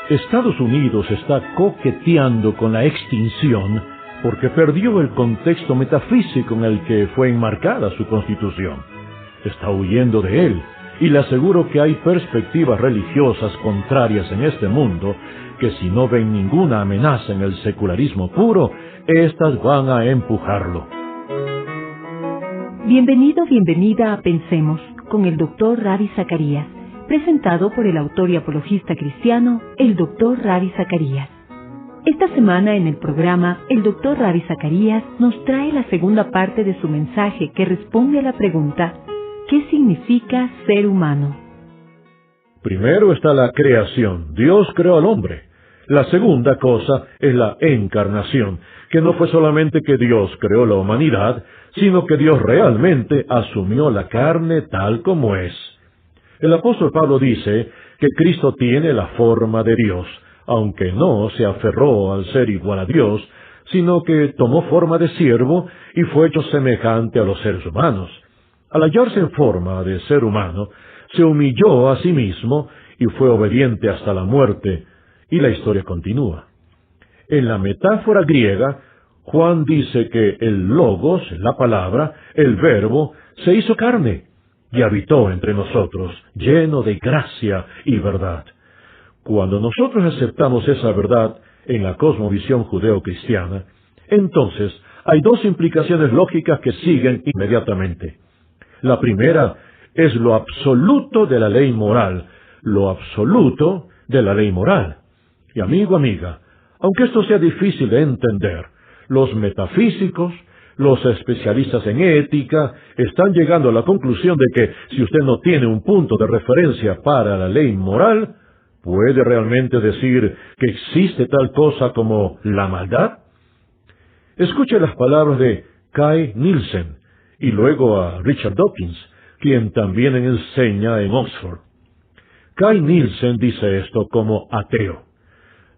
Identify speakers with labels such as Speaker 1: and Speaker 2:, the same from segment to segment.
Speaker 1: Estados Unidos está coqueteando con la extinción porque perdió el contexto metafísico en el que fue enmarcada su constitución. Está huyendo de él, y le aseguro que hay perspectivas religiosas contrarias en este mundo que, si no ven ninguna amenaza en el secularismo puro, éstas van a empujarlo.
Speaker 2: Bienvenido, bienvenida a Pensemos con el Dr. Ravi Zacharias, presentado por el autor y apologista cristiano, el Dr. Ravi Zacharias. Esta semana en el programa, el Dr. Ravi Zacharias nos trae la segunda parte de su mensaje que responde a la pregunta: ¿qué significa ser humano?
Speaker 1: Primero está la creación. Dios creó al hombre. La segunda cosa es la encarnación, que no fue solamente que Dios creó la humanidad, sino que Dios realmente asumió la carne tal como es. El apóstol Pablo dice que Cristo tiene la forma de Dios, aunque no se aferró al ser igual a Dios, sino que tomó forma de siervo y fue hecho semejante a los seres humanos. Al hallarse en forma de ser humano, se humilló a sí mismo y fue obediente hasta la muerte, y la historia continúa. En la metáfora griega, Juan dice que el logos, la palabra, el verbo, se hizo carne y habitó entre nosotros, lleno de gracia y verdad. Cuando nosotros aceptamos esa verdad en la cosmovisión judeo-cristiana, entonces hay dos implicaciones lógicas que siguen inmediatamente. La primera es lo absoluto de la ley moral, lo absoluto de la ley moral. Y amigo, amiga, aunque esto sea difícil de entender, los metafísicos, los especialistas en ética, están llegando a la conclusión de que si usted no tiene un punto de referencia para la ley moral, ¿puede realmente decir que existe tal cosa como la maldad? Escuche las palabras de Kai Nielsen y luego a Richard Dawkins, quien también enseña en Oxford. Kai Nielsen dice esto como ateo: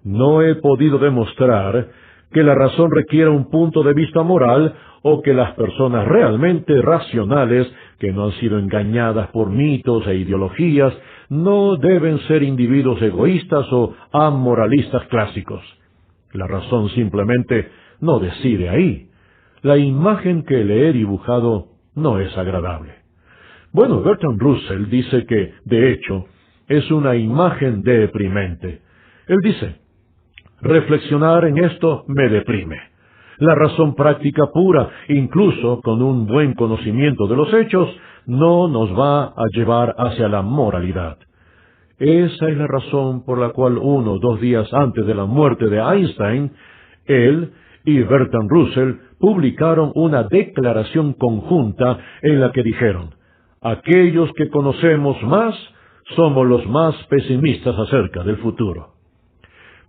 Speaker 1: no he podido demostrar que la razón requiera un punto de vista moral o que las personas realmente racionales, que no han sido engañadas por mitos e ideologías, no deben ser individuos egoístas o amoralistas clásicos. La razón simplemente no decide ahí. La imagen que le he dibujado no es agradable. Bueno, Bertrand Russell dice que, de hecho, es una imagen deprimente. Él dice: reflexionar en esto me deprime. La razón práctica pura, incluso con un buen conocimiento de los hechos, no nos va a llevar hacia la moralidad. Esa es la razón por la cual 1 o 2 días antes de la muerte de Einstein, él y Bertrand Russell publicaron una declaración conjunta en la que dijeron: aquellos que conocemos más somos los más pesimistas acerca del futuro.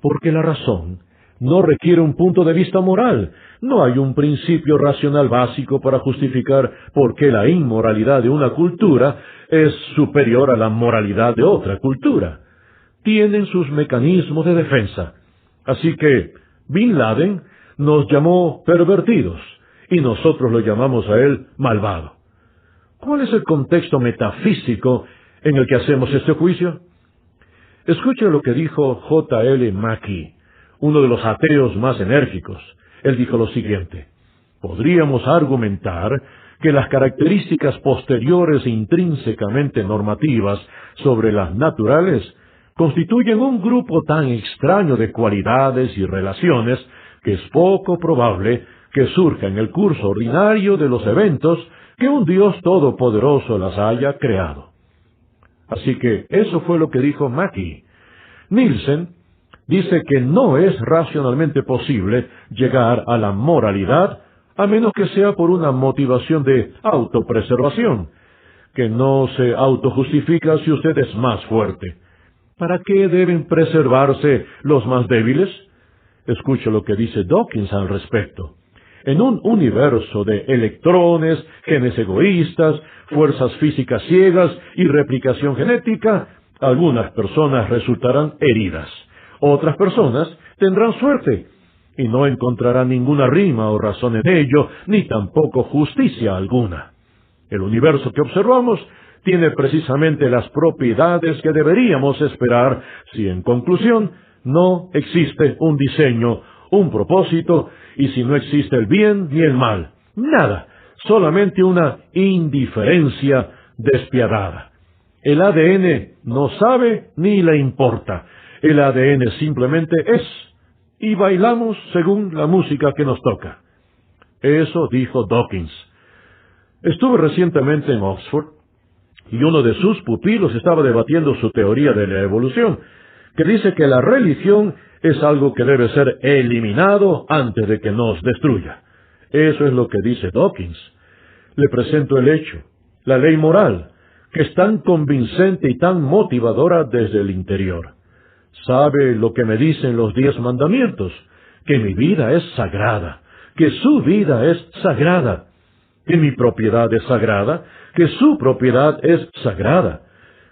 Speaker 1: Porque la razón no requiere un punto de vista moral. No hay un principio racional básico para justificar por qué la inmoralidad de una cultura es superior a la moralidad de otra cultura. Tienen sus mecanismos de defensa. Así que Bin Laden nos llamó pervertidos y nosotros lo llamamos a él malvado. ¿Cuál es el contexto metafísico en el que hacemos este juicio? Escuche lo que dijo J.L. Mackie, uno de los ateos más enérgicos. Él dijo lo siguiente: podríamos argumentar que las características posteriores e intrínsecamente normativas sobre las naturales constituyen un grupo tan extraño de cualidades y relaciones que es poco probable que surja en el curso ordinario de los eventos que un Dios todopoderoso las haya creado. Así que eso fue lo que dijo Mackie. Nielsen dice que no es racionalmente posible llegar a la moralidad a menos que sea por una motivación de autopreservación, que no se autojustifica si usted es más fuerte. ¿Para qué deben preservarse los más débiles? Escuche lo que dice Dawkins al respecto. En un universo de electrones, genes egoístas, fuerzas físicas ciegas y replicación genética, algunas personas resultarán heridas. Otras personas tendrán suerte y no encontrarán ninguna rima o razón en ello, ni tampoco justicia alguna. El universo que observamos tiene precisamente las propiedades que deberíamos esperar si, en conclusión, No existe un diseño, un propósito, y si no existe el bien ni el mal, nada, solamente una indiferencia despiadada. El ADN no sabe ni le importa. El ADN simplemente es, y bailamos según la música que nos toca. Eso dijo Dawkins. Estuve recientemente en Oxford, y uno de sus pupilos estaba debatiendo su teoría de la evolución, que dice que la religión es algo que debe ser eliminado antes de que nos destruya. Eso es lo que dice Dawkins. Le presento el hecho, la ley moral, que es tan convincente y tan motivadora desde el interior. ¿Sabe lo que me dicen los 10 mandamientos? Que mi vida es sagrada, que su vida es sagrada, que mi propiedad es sagrada, que su propiedad es sagrada,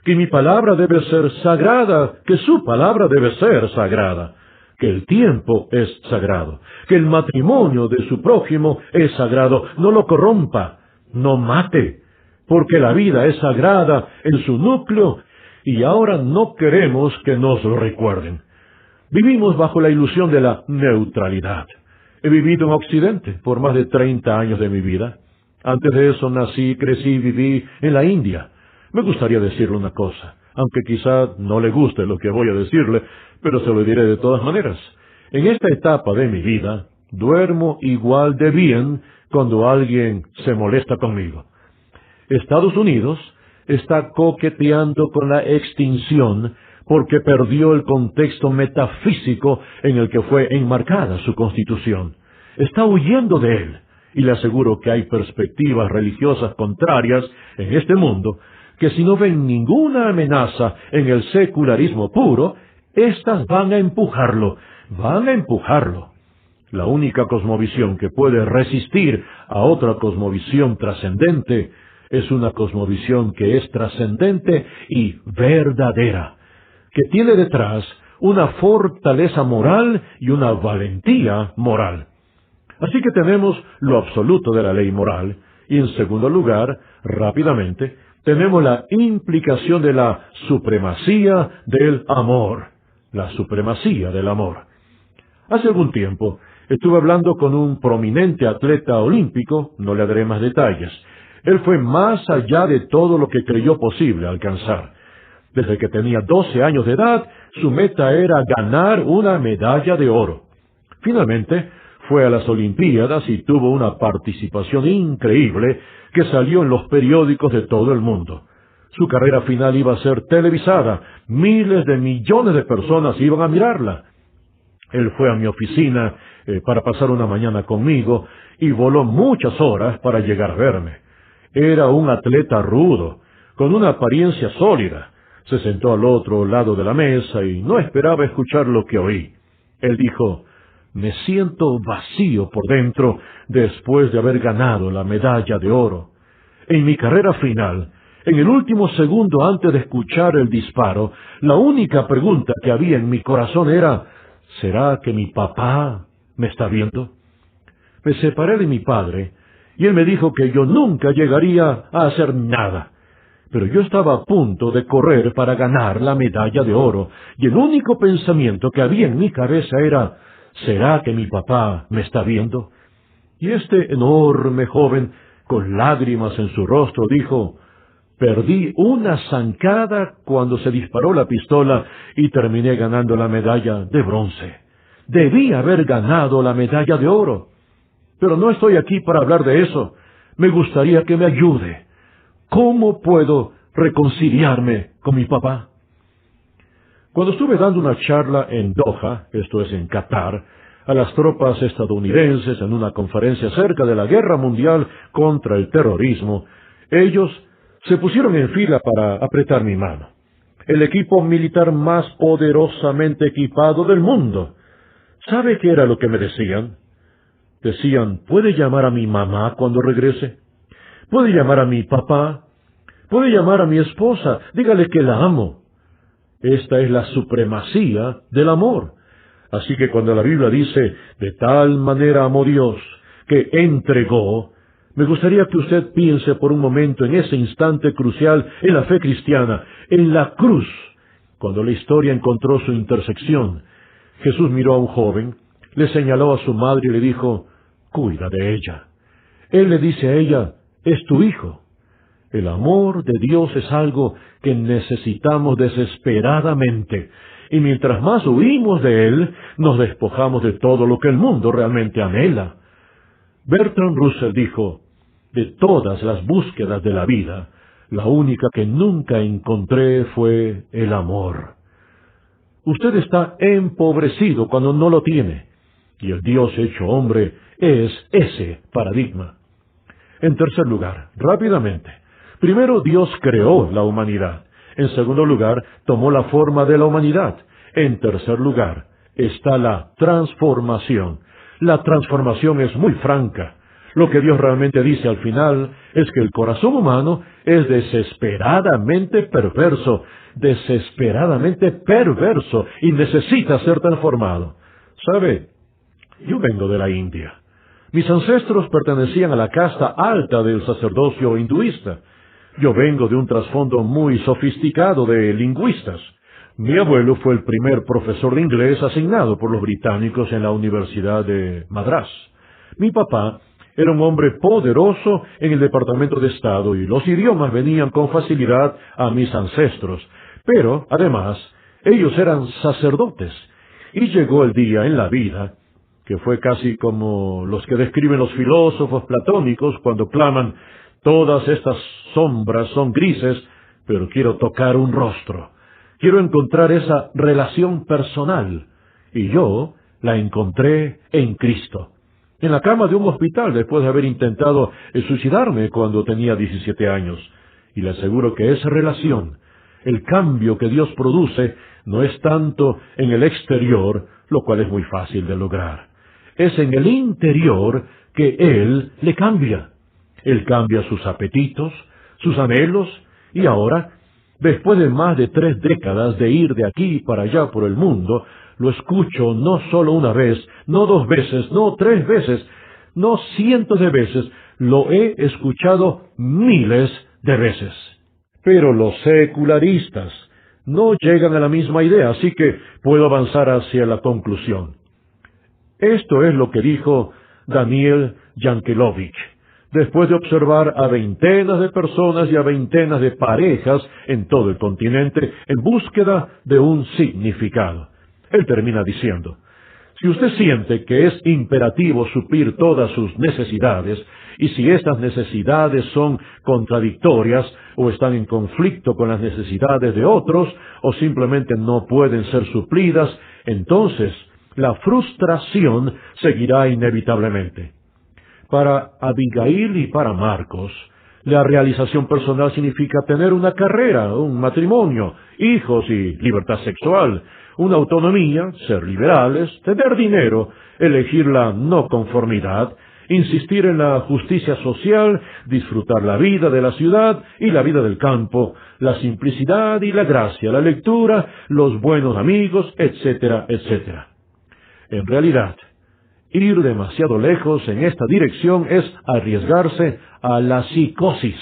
Speaker 1: que mi palabra debe ser sagrada, que su palabra debe ser sagrada, que el tiempo es sagrado, que el matrimonio de su prójimo es sagrado, no lo corrompa, no mate, porque la vida es sagrada en su núcleo y ahora no queremos que nos lo recuerden. Vivimos bajo la ilusión de la neutralidad. He vivido en Occidente por más de 30 años de mi vida. Antes de eso nací, crecí y viví en la India. Me gustaría decirle una cosa, aunque quizá no le guste lo que voy a decirle, pero se lo diré de todas maneras. En esta etapa de mi vida, duermo igual de bien cuando alguien se molesta conmigo. Estados Unidos está coqueteando con la extinción porque perdió el contexto metafísico en el que fue enmarcada su constitución. Está huyendo de él, y le aseguro que hay perspectivas religiosas contrarias en este mundo que si no ven ninguna amenaza en el secularismo puro, éstas van a empujarlo. La única cosmovisión que puede resistir a otra cosmovisión trascendente es una cosmovisión que es trascendente y verdadera, que tiene detrás una fortaleza moral y una valentía moral. Así que tenemos lo absoluto de la ley moral, y en segundo lugar, rápidamente, tenemos la implicación de la supremacía del amor. La supremacía del amor. Hace algún tiempo estuve hablando con un prominente atleta olímpico, no le daré más detalles. Él fue más allá de todo lo que creyó posible alcanzar. Desde que tenía 12 años de edad, su meta era ganar una medalla de oro. Finalmente, fue a las Olimpiadas y tuvo una participación increíble que salió en los periódicos de todo el mundo. Su carrera final iba a ser televisada. Miles de millones de personas iban a mirarla. Él fue a mi oficina para pasar una mañana conmigo y voló muchas horas para llegar a verme. Era un atleta rudo, con una apariencia sólida. Se sentó al otro lado de la mesa y no esperaba escuchar lo que oí. Él dijo: me siento vacío por dentro después de haber ganado la medalla de oro. En mi carrera final, en el último segundo antes de escuchar el disparo, la única pregunta que había en mi corazón era: ¿será que mi papá me está viendo? Me separé de mi padre y él me dijo que yo nunca llegaría a hacer nada. Pero yo estaba a punto de correr para ganar la medalla de oro y el único pensamiento que había en mi cabeza era: ¿será que mi papá me está viendo? Y este enorme joven, con lágrimas en su rostro, dijo: perdí una zancada cuando se disparó la pistola y terminé ganando la medalla de bronce. Debí haber ganado la medalla de oro. Pero no estoy aquí para hablar de eso. Me gustaría que me ayude. ¿Cómo puedo reconciliarme con mi papá? Cuando estuve dando una charla en Doha, esto es en Qatar, a las tropas estadounidenses en una conferencia acerca de la guerra mundial contra el terrorismo, ellos se pusieron en fila para apretar mi mano. El equipo militar más poderosamente equipado del mundo. ¿Sabe qué era lo que me decían? Decían: ¿puede llamar a mi mamá cuando regrese? ¿Puede llamar a mi papá? ¿Puede llamar a mi esposa? Dígale que la amo. Esta es la supremacía del amor. Así que cuando la Biblia dice: de tal manera amó Dios, que entregó, me gustaría que usted piense por un momento en ese instante crucial en la fe cristiana, en la cruz, cuando la historia encontró su intersección, Jesús miró a un joven, le señaló a su madre y le dijo, cuida de ella. Él le dice a ella, es tu hijo. El amor de Dios es algo que necesitamos desesperadamente, y mientras más huimos de Él, nos despojamos de todo lo que el mundo realmente anhela. Bertrand Russell dijo, de todas las búsquedas de la vida, la única que nunca encontré fue el amor. Usted está empobrecido cuando no lo tiene, y el Dios hecho hombre es ese paradigma. En tercer lugar, rápidamente, primero Dios creó la humanidad. En segundo lugar, tomó la forma de la humanidad. En tercer lugar, está la transformación. La transformación es muy franca. Lo que Dios realmente dice al final es que el corazón humano es desesperadamente perverso y necesita ser transformado. ¿Sabe? Yo vengo de la India. Mis ancestros pertenecían a la casta alta del sacerdocio hinduista. Yo vengo de un trasfondo muy sofisticado de lingüistas. Mi abuelo fue el primer profesor de inglés asignado por los británicos en la Universidad de Madrás. Mi papá era un hombre poderoso en el Departamento de Estado y los idiomas venían con facilidad a mis ancestros. Pero, además, ellos eran sacerdotes. Y llegó el día en la vida, que fue casi como los que describen los filósofos platónicos cuando claman, todas estas sombras son grises, pero quiero tocar un rostro. Quiero encontrar esa relación personal. Y yo la encontré en Cristo. En la cama de un hospital después de haber intentado suicidarme cuando tenía 17 años. Y le aseguro que esa relación, el cambio que Dios produce, no es tanto en el exterior, lo cual es muy fácil de lograr. Es en el interior que Él le cambia. Él cambia sus apetitos, sus anhelos, y ahora, después de más de 3 décadas de ir de aquí para allá por el mundo, lo escucho no solo una vez, no 2 veces, no 3 veces, no cientos de veces, lo he escuchado miles de veces. Pero los secularistas no llegan a la misma idea, así que puedo avanzar hacia la conclusión. Esto es lo que dijo Daniel Yankelovich, después de observar a veintenas de personas y a veintenas de parejas en todo el continente en búsqueda de un significado. Él termina diciendo, si usted siente que es imperativo suplir todas sus necesidades, y si estas necesidades son contradictorias o están en conflicto con las necesidades de otros, o simplemente no pueden ser suplidas, entonces la frustración seguirá inevitablemente. Para Abigail y para Marcos, la realización personal significa tener una carrera, un matrimonio, hijos y libertad sexual, una autonomía, ser liberales, tener dinero, elegir la no conformidad, insistir en la justicia social, disfrutar la vida de la ciudad y la vida del campo, la simplicidad y la gracia, la lectura, los buenos amigos, etcétera, etcétera. En realidad, ir demasiado lejos en esta dirección es arriesgarse a la psicosis,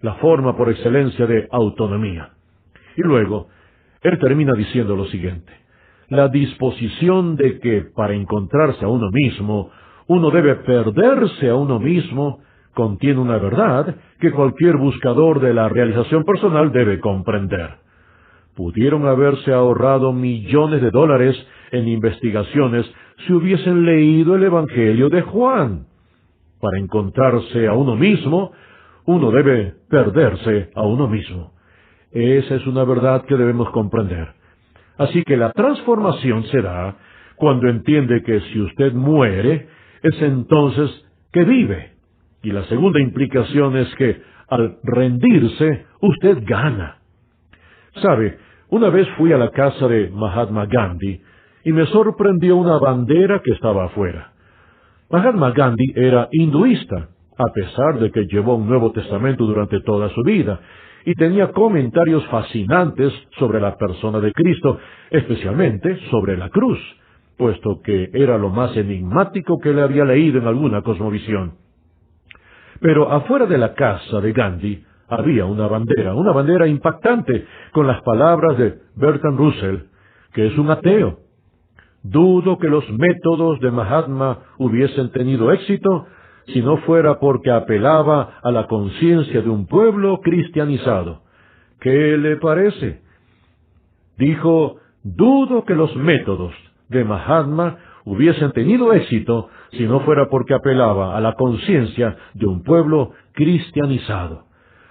Speaker 1: la forma por excelencia de autonomía. Y luego, él termina diciendo lo siguiente, la disposición de que para encontrarse a uno mismo, uno debe perderse a uno mismo, contiene una verdad que cualquier buscador de la realización personal debe comprender. Pudieron haberse ahorrado millones de dólares en investigaciones si hubiesen leído el Evangelio de Juan. Para encontrarse a uno mismo, uno debe perderse a uno mismo. Esa es una verdad que debemos comprender. Así que la transformación se da cuando entiende que si usted muere, es entonces que vive. Y la segunda implicación es que al rendirse, usted gana. ¿Sabe? Una vez fui a la casa de Mahatma Gandhi y me sorprendió una bandera que estaba afuera. Mahatma Gandhi era hinduista, a pesar de que llevó un Nuevo Testamento durante toda su vida, y tenía comentarios fascinantes sobre la persona de Cristo, especialmente sobre la cruz, puesto que era lo más enigmático que le había leído en alguna cosmovisión. Pero afuera de la casa de Gandhi había una bandera impactante, con las palabras de Bertrand Russell, que es un ateo. Dudo que los métodos de Mahatma hubiesen tenido éxito si no fuera porque apelaba a la conciencia de un pueblo cristianizado. ¿Qué le parece? Dijo, dudo que los métodos de Mahatma hubiesen tenido éxito si no fuera porque apelaba a la conciencia de un pueblo cristianizado.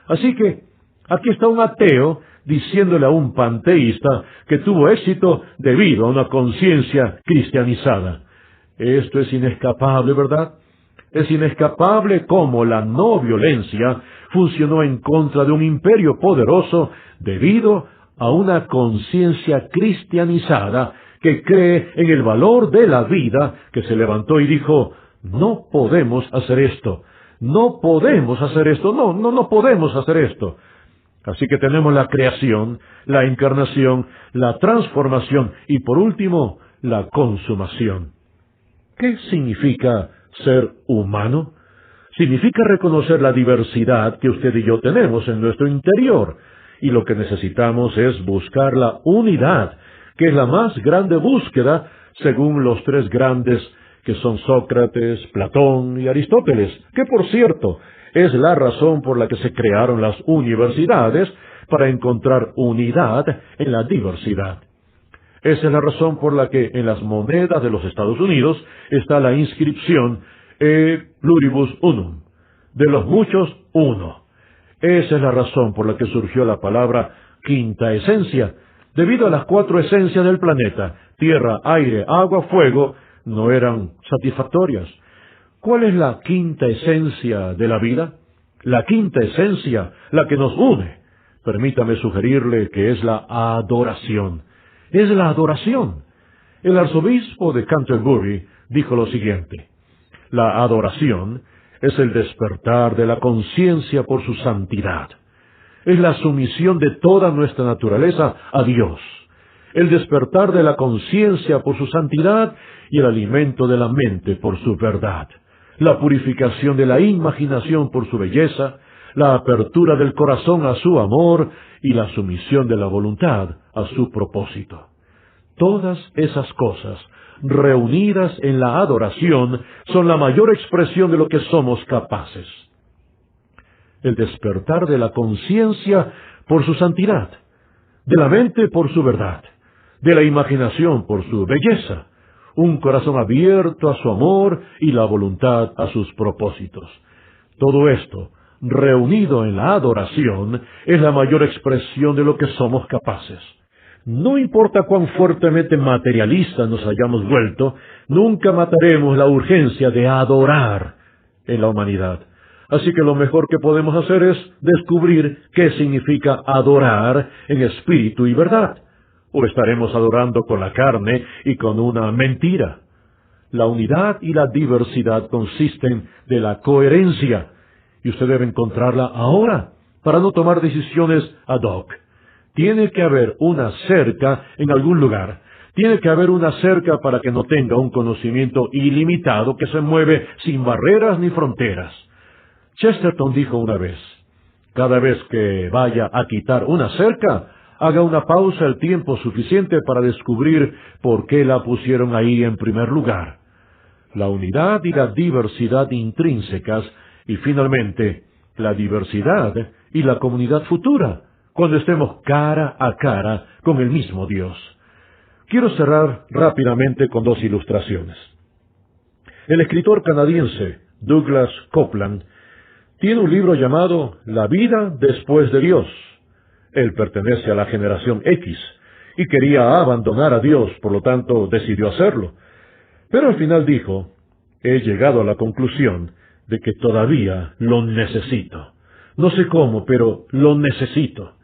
Speaker 1: Así que, aquí está un ateo diciéndole a un panteísta que tuvo éxito debido a una conciencia cristianizada. Esto es inescapable, ¿verdad? Es inescapable cómo la no violencia funcionó en contra de un imperio poderoso debido a una conciencia cristianizada que cree en el valor de la vida, que se levantó y dijo, no podemos hacer esto, no podemos hacer esto, no podemos hacer esto. Así que tenemos la creación, la encarnación, la transformación y por último, la consumación. ¿Qué significa ser humano? Significa reconocer la diversidad que usted y yo tenemos en nuestro interior, y lo que necesitamos es buscar la unidad, que es la más grande búsqueda según los tres grandes que son Sócrates, Platón y Aristóteles, que por cierto es la razón por la que se crearon las universidades, para encontrar unidad en la diversidad. Esa es la razón por la que en las monedas de los Estados Unidos está la inscripción E pluribus unum, de los muchos uno. Esa es la razón por la que surgió la palabra quinta esencia, debido a las 4 esencias del planeta, tierra, aire, agua, fuego, no eran satisfactorias. ¿Cuál es la quinta esencia de la vida? La quinta esencia, la que nos une. Permítame sugerirle que es la adoración. Es la adoración. El arzobispo de Canterbury dijo lo siguiente: la adoración es el despertar de la conciencia por su santidad. Es la sumisión de toda nuestra naturaleza a Dios. El despertar de la conciencia por su santidad y el alimento de la mente por su verdad. La purificación de la imaginación por su belleza, la apertura del corazón a su amor y la sumisión de la voluntad a su propósito. Todas esas cosas, reunidas en la adoración, son la mayor expresión de lo que somos capaces. El despertar de la conciencia por su santidad, de la mente por su verdad, de la imaginación por su belleza, un corazón abierto a su amor y la voluntad a sus propósitos. Todo esto, reunido en la adoración, es la mayor expresión de lo que somos capaces. No importa cuán fuertemente materialistas nos hayamos vuelto, nunca mataremos la urgencia de adorar en la humanidad. Así que lo mejor que podemos hacer es descubrir qué significa adorar en espíritu y verdad. O estaremos adorando con la carne y con una mentira. La unidad y la diversidad consisten de la coherencia, y usted debe encontrarla ahora, para no tomar decisiones ad hoc. Tiene que haber una cerca en algún lugar. Tiene que haber una cerca para que no tenga un conocimiento ilimitado que se mueve sin barreras ni fronteras. Chesterton dijo una vez, cada vez que vaya a quitar una cerca, haga una pausa el tiempo suficiente para descubrir por qué la pusieron ahí en primer lugar. La unidad y la diversidad intrínsecas y finalmente la diversidad y la comunidad futura, cuando estemos cara a cara con el mismo Dios. Quiero cerrar rápidamente con 2 ilustraciones. El escritor canadiense Douglas Coupland tiene un libro llamado La vida después de Dios. Él pertenece a la generación X y quería abandonar a Dios, por lo tanto decidió hacerlo. Pero al final dijo, he llegado a la conclusión de que todavía lo necesito. No sé cómo, pero lo necesito.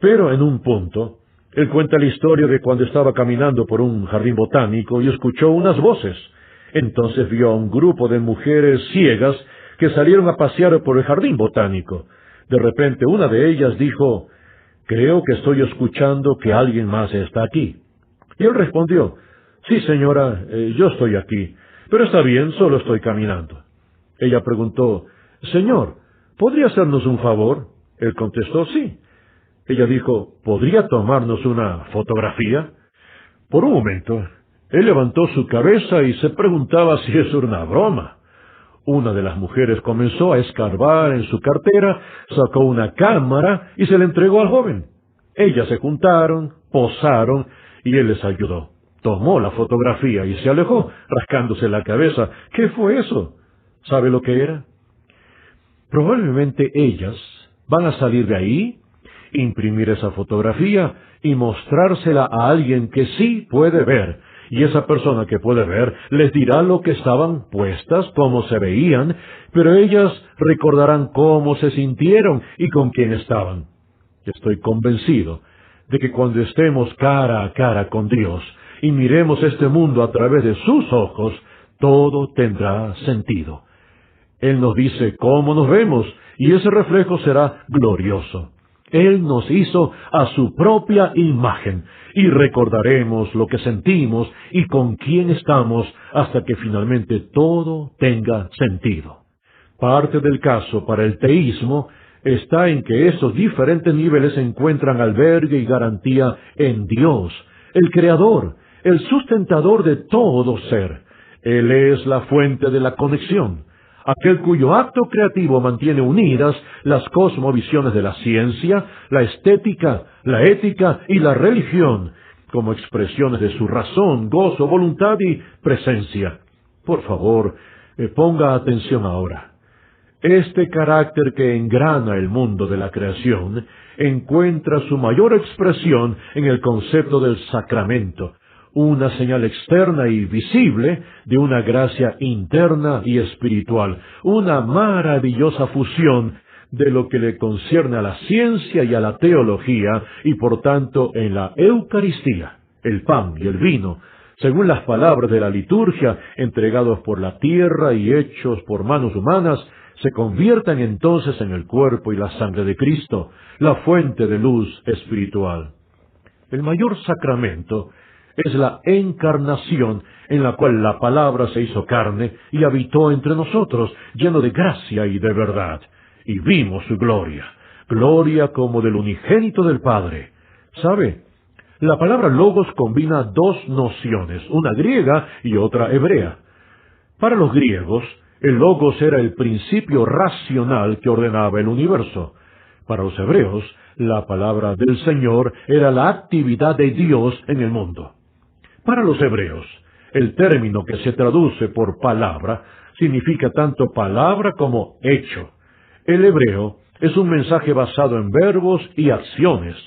Speaker 1: Pero en un punto, él cuenta la historia de cuando estaba caminando por un jardín botánico y escuchó unas voces. Entonces vio a un grupo de mujeres ciegas que salieron a pasear por el jardín botánico. De repente una de ellas dijo, creo que estoy escuchando que alguien más está aquí. Y él respondió, sí señora, yo estoy aquí, pero está bien, solo estoy caminando. Ella preguntó, señor, ¿podría hacernos un favor? Él contestó, sí. Ella dijo, ¿podría tomarnos una fotografía? Por un momento, Él levantó su cabeza y se preguntaba si eso era una broma. Una de las mujeres comenzó a escarbar en su cartera, sacó una cámara y se la entregó al joven. Ellas se juntaron, posaron y él les ayudó. Tomó la fotografía y se alejó, rascándose la cabeza. ¿Qué fue eso? ¿Sabe lo que era? Probablemente ellas van a salir de ahí, imprimir esa fotografía y mostrársela a alguien que sí puede ver. Y esa persona que puede ver les dirá lo que estaban puestas, cómo se veían, pero ellas recordarán cómo se sintieron y con quién estaban. Estoy convencido de que cuando estemos cara a cara con Dios y miremos este mundo a través de sus ojos, todo tendrá sentido. Él nos dice cómo nos vemos y ese reflejo será glorioso. Él nos hizo a su propia imagen y recordaremos lo que sentimos y con quién estamos hasta que finalmente todo tenga sentido. Parte del caso para el teísmo está en que esos diferentes niveles encuentran albergue y garantía en Dios, el Creador, el sustentador de todo ser. Él es la fuente de la conexión, aquel cuyo acto creativo mantiene unidas las cosmovisiones de la ciencia, la estética, la ética y la religión, como expresiones de su razón, gozo, voluntad y presencia. Por favor, ponga atención ahora. Este carácter que engrana el mundo de la creación encuentra su mayor expresión en el concepto del sacramento, una señal externa y visible de una gracia interna y espiritual, una maravillosa fusión de lo que le concierne a la ciencia y a la teología, y por tanto en la Eucaristía, el pan y el vino, según las palabras de la liturgia, entregados por la tierra y hechos por manos humanas, se conviertan entonces en el cuerpo y la sangre de Cristo, la fuente de luz espiritual. El mayor sacramento es la encarnación, en la cual la palabra se hizo carne y habitó entre nosotros, lleno de gracia y de verdad. Y vimos su gloria, gloria como del unigénito del Padre. ¿Sabe? La palabra logos combina dos nociones, una griega y otra hebrea. Para los griegos, el logos era el principio racional que ordenaba el universo. Para los hebreos, la palabra del Señor era la actividad de Dios en el mundo. Para los hebreos, el término que se traduce por palabra significa tanto palabra como hecho. El hebreo es un mensaje basado en verbos y acciones.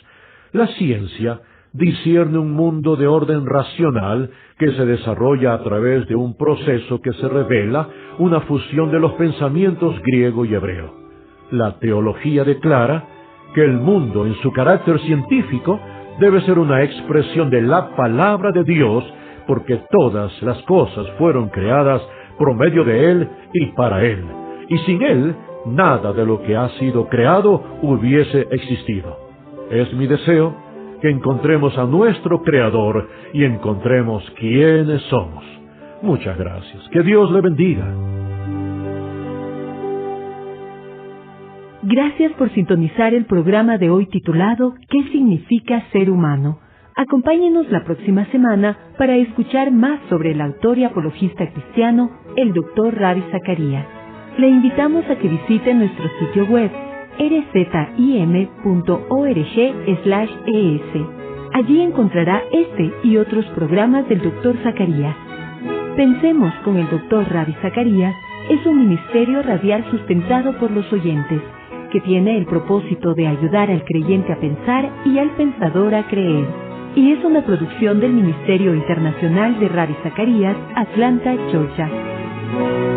Speaker 1: La ciencia discierne un mundo de orden racional que se desarrolla a través de un proceso que se revela una fusión de los pensamientos griego y hebreo. La teología declara que el mundo en su carácter científico debe ser una expresión de la palabra de Dios, porque todas las cosas fueron creadas por medio de Él y para Él, y sin Él nada de lo que ha sido creado hubiese existido. Es mi deseo que encontremos a nuestro Creador y encontremos quiénes somos. Muchas gracias. Que Dios le bendiga.
Speaker 2: Gracias por sintonizar el programa de hoy titulado ¿Qué significa ser humano? Acompáñenos la próxima semana para escuchar más sobre el autor y apologista cristiano, el Dr. Ravi Zacharias. Le invitamos a que visite nuestro sitio web rzim.org/es. Allí encontrará este y otros programas del Dr. Zacharias. Pensemos con el Dr. Ravi Zacharias es un ministerio radial sustentado por los oyentes, que tiene el propósito de ayudar al creyente a pensar y al pensador a creer. Y es una producción del Ministerio Internacional de Ravi Zacharias, Atlanta, Georgia.